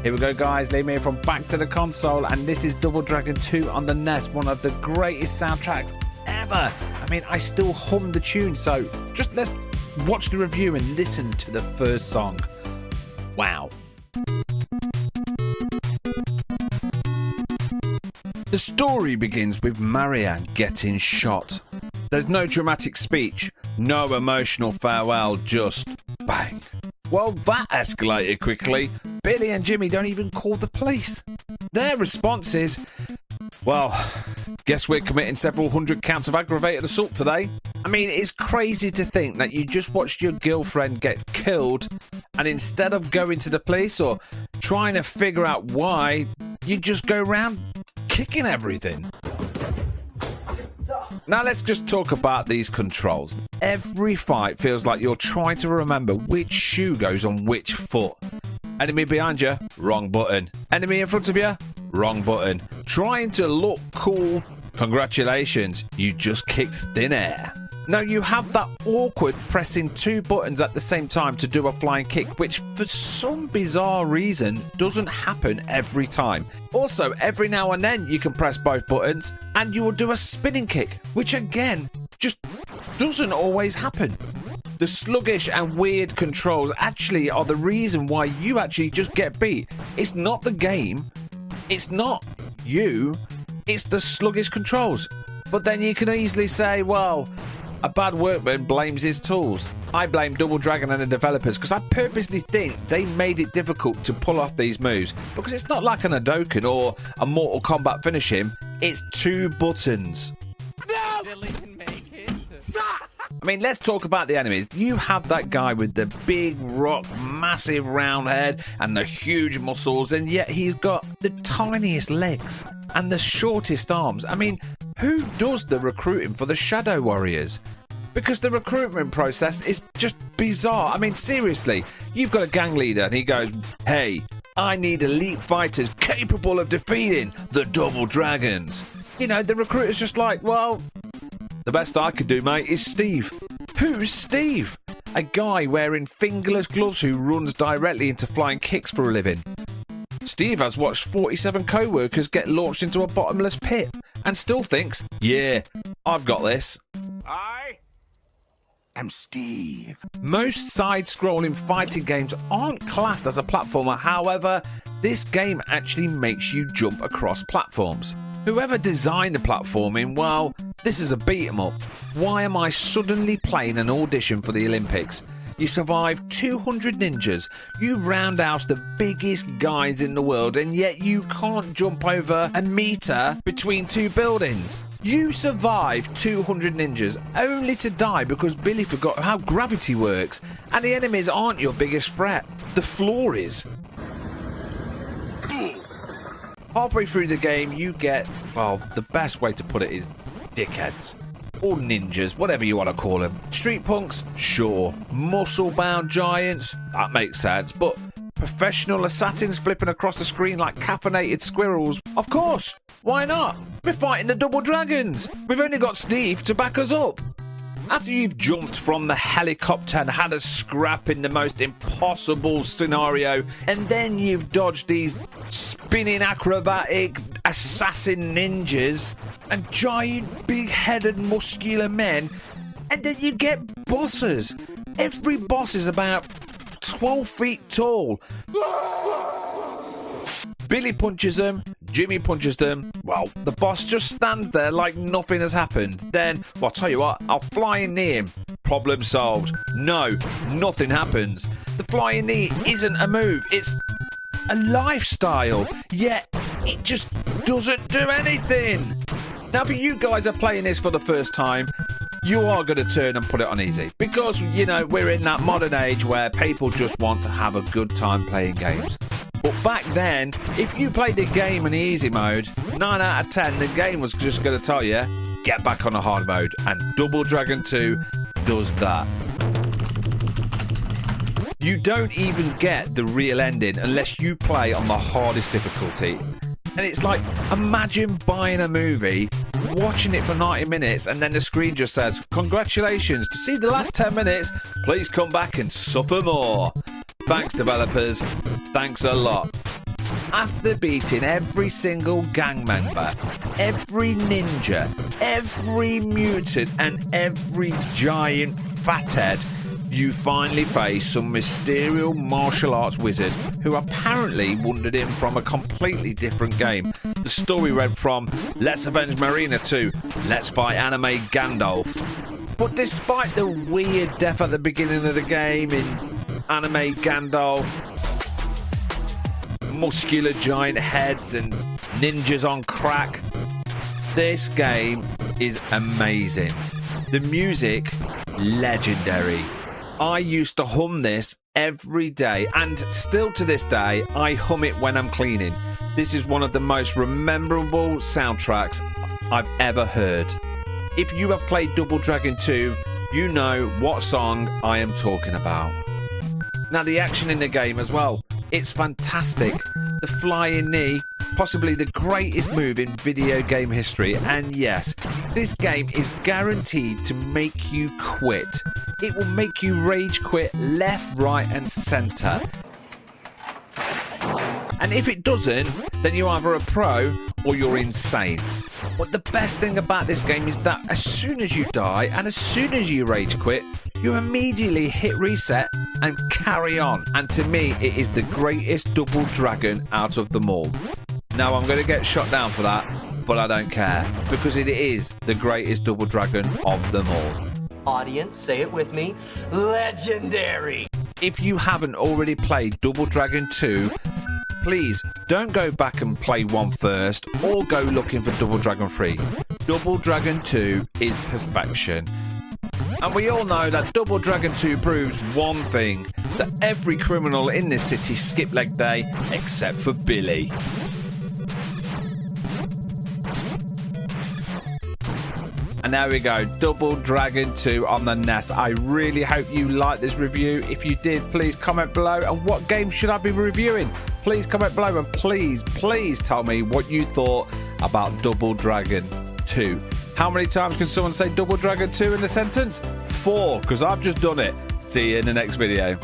Here we go, guys. Leave me from Back to the Console, and this is Double Dragon 2 on the NES, one of the greatest soundtracks ever. I mean, I still hum the tune, so just let's watch the review and listen to the first song. Wow. The story begins with Marianne getting shot. There's no dramatic speech, no emotional farewell, just bang. Well, that escalated quickly. Billy and Jimmy don't even call the police. Their response is, well, guess we're committing several hundred counts of aggravated assault today. I mean, it's crazy to think that you just watched your girlfriend get killed, and instead of going to the police or trying to figure out why, you just go around kicking everything. Now let's just talk about these controls. Every fight feels like you're trying to remember which shoe goes on which foot. Enemy behind you, wrong button. Enemy in front of you, wrong button. Trying to look cool, congratulations, you just kicked thin air. Now you have that awkward pressing two buttons at the same time to do a flying kick, which for some bizarre reason doesn't happen every time. Also, every now and then you can press both buttons and you will do a spinning kick, which again just doesn't always happen. The sluggish and weird controls actually are the reason why you actually just get beat. It's not the game, it's not you, it's the sluggish controls. But then you can easily say, well, a bad workman blames his tools. I blame Double Dragon and the developers because I purposely think they made it difficult to pull off these moves, because it's not like an Hadouken or a Mortal Kombat finish him, it's two buttons. No! Billy can make it. Stop! I mean, let's talk about the enemies. You have that guy with the big rock, massive round head and the huge muscles, and yet he's got the tiniest legs and the shortest arms. I mean, who does the recruiting for the Shadow Warriors? Because the recruitment process is just bizarre. I mean, seriously, you've got a gang leader and he goes, hey, I need elite fighters capable of defeating the Double Dragons. You know, the recruiter's just like, well, the best I could do, mate, is Steve. Who's Steve? A guy wearing fingerless gloves who runs directly into flying kicks for a living. Steve has watched 47 co-workers get launched into a bottomless pit and still thinks, yeah, I've got this. I am Steve. Most side-scrolling fighting games aren't classed as a platformer. However, this game actually makes you jump across platforms. Whoever designed the platforming, well, this is a beat-em-up. Why am I suddenly playing an audition for the Olympics? You survive 200 ninjas, you roundhouse the biggest guys in the world, and yet you can't jump over a meter between two buildings. You survive 200 ninjas only to die because Billy forgot how gravity works, and the enemies aren't your biggest threat, the floor is. Halfway through the game you get, well, the best way to put it is dickheads. Or ninjas, whatever you want to call them. Street punks? Sure. Muscle-bound giants? That makes sense. But professional assassins flipping across the screen like caffeinated squirrels? Of course! Why not? We're fighting the Double Dragons! We've only got Steve to back us up! After you've jumped from the helicopter and had a scrap in the most impossible scenario, and then you've dodged these spinning acrobatic assassin ninjas and giant big-headed muscular men, and then you get bosses. Every boss is about 12 feet tall. Billy punches them, Jimmy punches them. Well, the boss just stands there like nothing has happened. Then, well, I'll tell you what, I'll fly in near him. Problem solved. No, nothing happens. The flying knee isn't a move, it's a lifestyle. Yet, it just doesn't do anything. Now, if you guys are playing this for the first time, you are going to turn and put it on easy. Because, you know, we're in that modern age where people just want to have a good time playing games. But back then, if you played the game in the easy mode, 9 out of 10, the game was just going to tell you, get back on the hard mode. And Double Dragon 2 does that. You don't even get the real ending unless you play on the hardest difficulty. And it's like, imagine buying a movie, watching it for 90 minutes, and then the screen just says, congratulations, to see the last 10 minutes, please come back and suffer more. Thanks, developers. Thanks a lot. After beating every single gang member, every ninja, every mutant, and every giant fathead, you finally face some mysterious martial arts wizard who apparently wandered in from a completely different game. The story read from Let's Avenge Marina to Let's Fight Anime Gandalf. But despite the weird death at the beginning of the game in Anime Gandalf, muscular giant heads and ninjas on crack, this game is amazing. The music, legendary. I used to hum this every day, and still to this day I hum it when I'm cleaning. This is one of the most memorable soundtracks I've ever heard. If you have played Double Dragon 2, you know what song I am talking about. Now the action in the game as well, it's fantastic. The flying knee, possibly the greatest move in video game history, and yes, this game is guaranteed to make you quit. It will make you rage quit left, right and centre. And if it doesn't, then you're either a pro or you're insane. But the best thing about this game is that as soon as you die and as soon as you rage quit, you immediately hit reset and carry on. And to me, it is the greatest Double Dragon out of them all. Now I'm going to get shot down for that, but I don't care, because it is the greatest Double Dragon of them all. Audience, say it with me. Legendary! If you haven't already played Double Dragon 2, please don't go back and play 1 first, or go looking for Double Dragon 3. Double Dragon 2 is perfection. And we all know that Double Dragon 2 proves one thing, that every criminal in this city skip leg day except for Billy. And there we go, Double Dragon 2 on the NES. I really hope you liked this review. If you did, please comment below. And what game should I be reviewing? Please comment below, and please tell me what you thought about Double Dragon 2. How many times can someone say Double Dragon 2 in a sentence? 4, because I've just done it. See you in the next video.